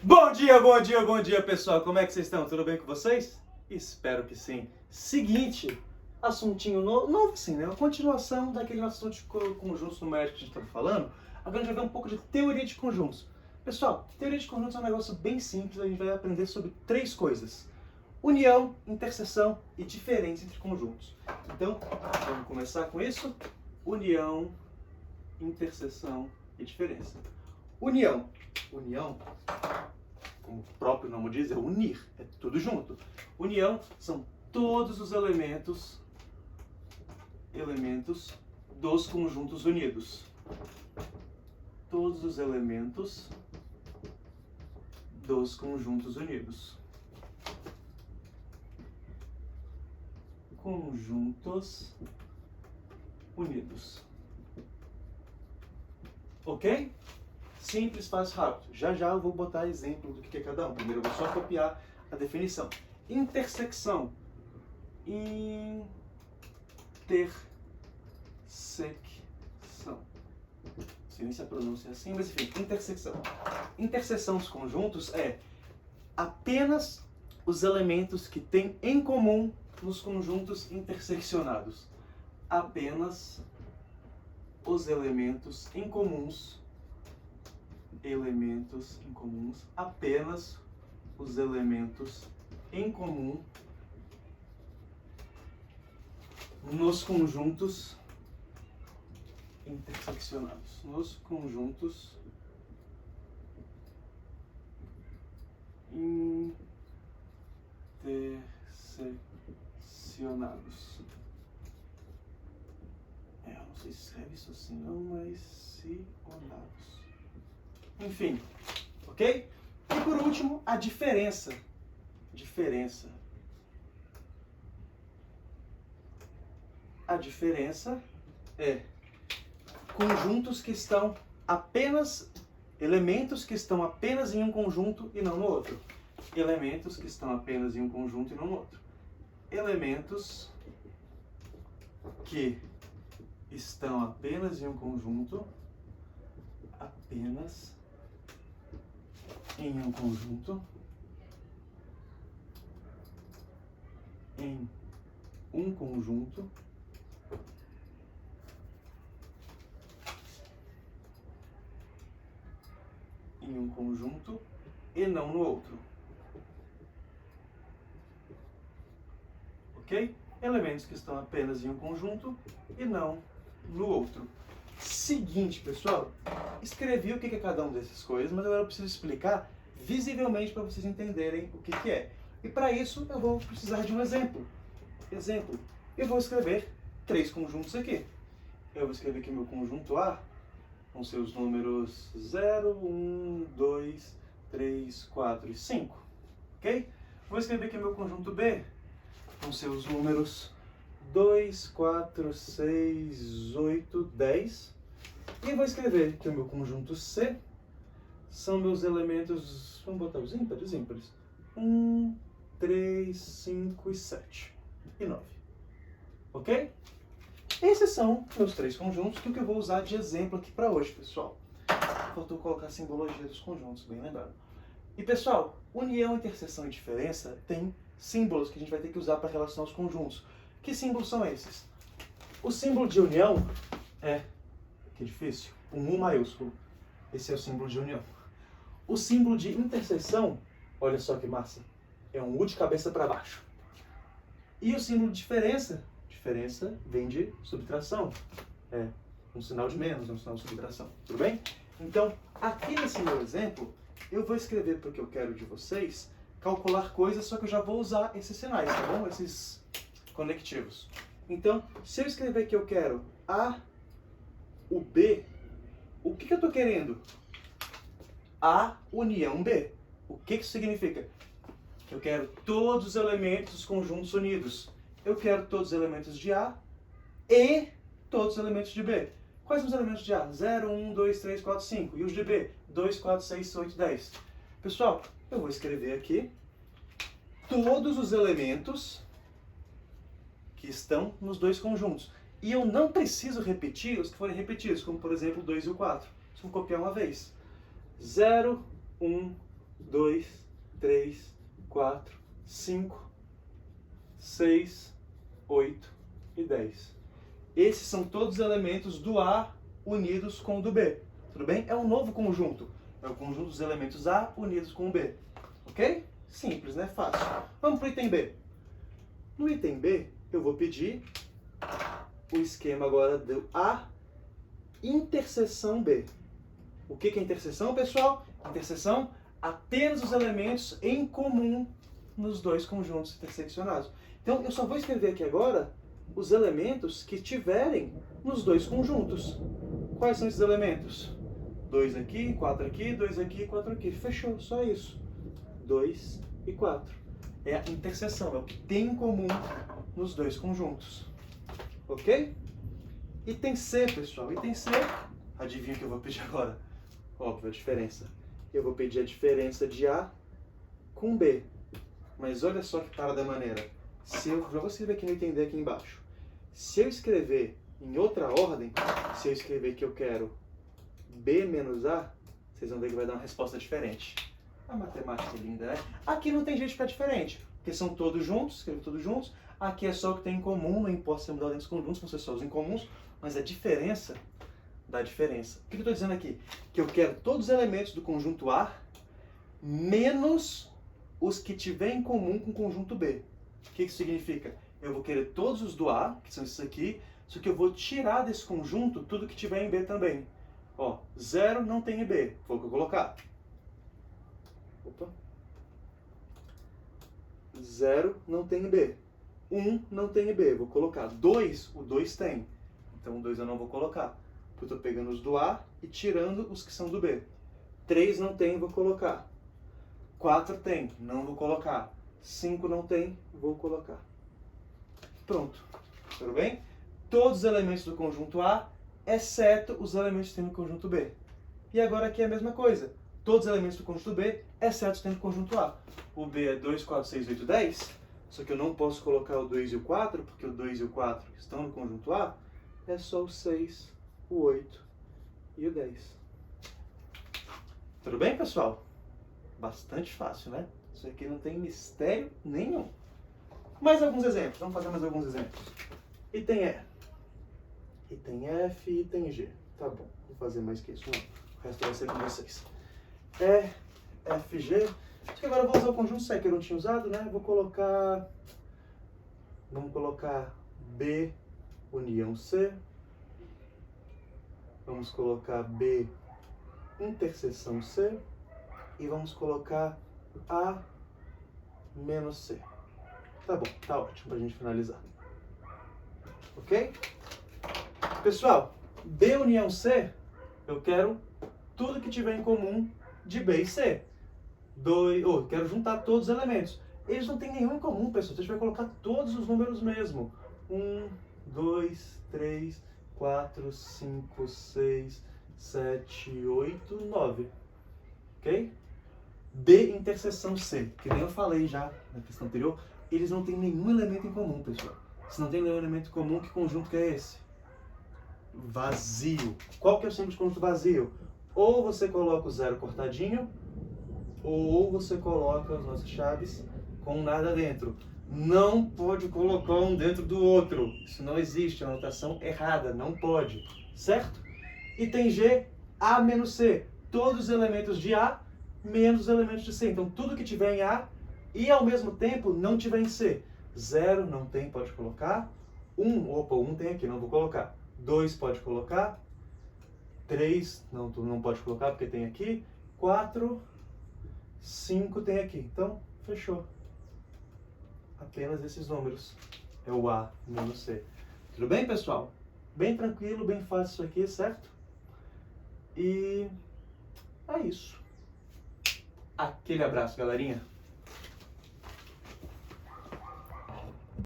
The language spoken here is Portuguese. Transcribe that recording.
Bom dia, bom dia, bom dia, pessoal. Como é que vocês estão? Tudo bem com vocês? Espero que sim. Seguinte, assuntinho novo sim, né? Uma continuação daquele assunto de conjuntos numéricos que a gente estava falando. Agora a gente vai ver um pouco de teoria de conjuntos. Pessoal, teoria de conjuntos é um negócio bem simples. A gente vai aprender sobre três coisas: união, interseção e diferença entre conjuntos. Então, vamos começar com isso. União, interseção e diferença. União. União, como o próprio nome diz, é unir, é tudo junto. União são todos os elementos dos conjuntos unidos. Todos os elementos dos conjuntos unidos. Conjuntos unidos. Ok? Simples, fácil, rápido. Já já eu vou botar exemplo do que é cada um. Primeiro eu vou só copiar a definição. Intersecção. Intersecção. Não sei nem se a pronúncia é assim, mas enfim, intersecção. Interseção dos conjuntos é apenas os elementos que têm em comum nos conjuntos interseccionados. Apenas os elementos em comuns. Apenas os elementos em comum nos conjuntos interseccionados. Nos conjuntos interseccionados. Eu não sei se escreve isso assim não, mas cionados. Enfim, ok? E por último, a diferença. A diferença é conjuntos que estão apenas, elementos que estão apenas em um conjunto e não no outro. Elementos que estão apenas em um conjunto e não no outro. Elementos que estão apenas em um conjunto, apenas em um conjunto, e não no outro. Ok? Elementos que estão apenas em um conjunto e não no outro. Seguinte, pessoal, escrevi o que é cada uma dessas coisas, mas agora eu preciso explicar visivelmente para vocês entenderem o que é. E para isso eu vou precisar de um exemplo. Eu vou escrever três conjuntos aqui. Eu vou escrever aqui meu conjunto A, com seus números 0, 1, 2, 3, 4 e 5. Ok? Vou escrever aqui meu conjunto B, com seus números 2, 4, 6, 8, 10. E vou escrever que o meu conjunto C são meus elementos, vamos botar os ímpares? 1, 3, 5 e 7. E 9. Ok? Esses são meus três conjuntos que eu vou usar de exemplo aqui para hoje, pessoal. Faltou colocar a simbologia dos conjuntos, bem lembrado. E pessoal, união, interseção e diferença tem símbolos que a gente vai ter que usar para relacionar os conjuntos. Que símbolos são esses? O símbolo de união é, que difícil, um U maiúsculo. Esse é o símbolo de união. O símbolo de interseção, olha só que massa, é um U de cabeça para baixo. E o símbolo de diferença vem de subtração. É um sinal de menos, um sinal de subtração. Tudo bem? Então, aqui nesse meu exemplo, eu vou escrever porque eu quero de vocês calcular coisas, só que eu já vou usar esses sinais, tá bom? Esses conectivos. Então, se eu escrever que eu quero A, o B, o que eu estou querendo? A união B. O que isso significa? Eu quero todos os elementos dos conjuntos unidos. Eu quero todos os elementos de A e todos os elementos de B. Quais são os elementos de A? 0, 1, 2, 3, 4, 5. E os de B? 2, 4, 6, 8, 10. Pessoal, eu vou escrever aqui todos os elementos que estão nos dois conjuntos. E eu não preciso repetir os que forem repetidos, como por exemplo o 2 e o 4. Só vou copiar uma vez. 0, 1, 2, 3, 4, 5, 6, 8 e 10. Esses são todos os elementos do A unidos com o do B. Tudo bem? É um novo conjunto. É o conjunto dos elementos A unidos com o B. Ok? Simples, né? Fácil. Vamos para o item B. No item B, eu vou pedir o esquema agora do A interseção B. O que é interseção, pessoal? Interseção, apenas os elementos em comum nos dois conjuntos interseccionados. Então, eu só vou escrever aqui agora os elementos que tiverem nos dois conjuntos. Quais são esses elementos? 2 aqui, 4 aqui, 2 aqui, 4 aqui. Fechou, só isso. 2 e 4. É a interseção, é o que tem em comum nos dois conjuntos. Ok? Item C, pessoal. Item C, adivinha o que eu vou pedir agora? Óbvio, a diferença. Eu vou pedir a diferença de A com B. Mas olha só que cara da maneira. Já vou escrever aqui no item D aqui embaixo. Se eu escrever em outra ordem, se eu escrever que eu quero B menos A, vocês vão ver que vai dar uma resposta diferente. A matemática é linda, né? Aqui não tem jeito de ficar diferente, porque são todos juntos, escrevo todos juntos. Aqui é só o que tem em comum, não importa se mudar dentro dos conjuntos, vão ser só os incomuns, mas a diferença dá diferença. O que eu estou dizendo aqui? Que eu quero todos os elementos do conjunto A, menos os que tiver em comum com o conjunto B. O que isso significa? Eu vou querer todos os do A, que são esses aqui, só que eu vou tirar desse conjunto tudo que tiver em B também. Ó, 0 não tem em B, foi o que eu colocar. Opa. 0 não tem em B. 1 não tem em B, vou colocar. 2, o 2 tem. Então o 2 eu não vou colocar. Eu estou pegando os do A e tirando os que são do B. 3 não tem, vou colocar. 4 tem, não vou colocar. 5 não tem, vou colocar. Pronto. Tudo bem? Todos os elementos do conjunto A, exceto os elementos que tem no conjunto B. E agora aqui é a mesma coisa. Todos os elementos do conjunto B, exceto os que tem no conjunto A. O B é 2, 4, 6, 8, 10. Só que eu não posso colocar o 2 e o 4, porque o 2 e o 4 estão no conjunto A. É só o 6, o 8 e o 10. Tudo bem, pessoal? Bastante fácil, né? Isso aqui não tem mistério nenhum. Mais alguns exemplos. Vamos fazer mais alguns exemplos. Item E. Item F e item G. Tá bom. Vou fazer mais que isso, não. O resto vai ser com vocês. E, F, G. Acho que agora eu vou usar o conjunto C que eu não tinha usado, né? Vou colocar... Vamos colocar B união C. Vamos colocar B interseção C. E vamos colocar A menos C. Tá bom, tá ótimo pra gente finalizar. Ok? Pessoal, B união C, eu quero tudo que tiver em comum de B e C. Quero juntar todos os elementos. Eles não têm nenhum em comum, pessoal. Você vai colocar todos os números mesmo. 1, 2, 3, 4, 5, 6, 7, 8, 9. Ok? B interseção C, que nem eu falei já na questão anterior, eles não têm nenhum elemento em comum, pessoal. Se não tem nenhum elemento em comum, que conjunto que é esse? Vazio. Qual que é o símbolo de conjunto vazio? Ou você coloca o 0 cortadinho, ou você coloca as nossas chaves com nada dentro. Não pode colocar um dentro do outro. Isso não existe, é uma notação errada, não pode. Certo? Item G, A menos C. Todos os elementos de A menos os elementos de C. Então, tudo que tiver em A e, ao mesmo tempo, não tiver em C. 0 não tem, pode colocar. 1 tem aqui, não vou colocar. 2 pode colocar. 3 não pode colocar porque tem aqui. 4, 5 tem aqui. Então, fechou. Apenas esses números. É o A menos C. Tudo bem, pessoal? Bem tranquilo, bem fácil isso aqui, certo? E é isso. Aquele abraço, galerinha.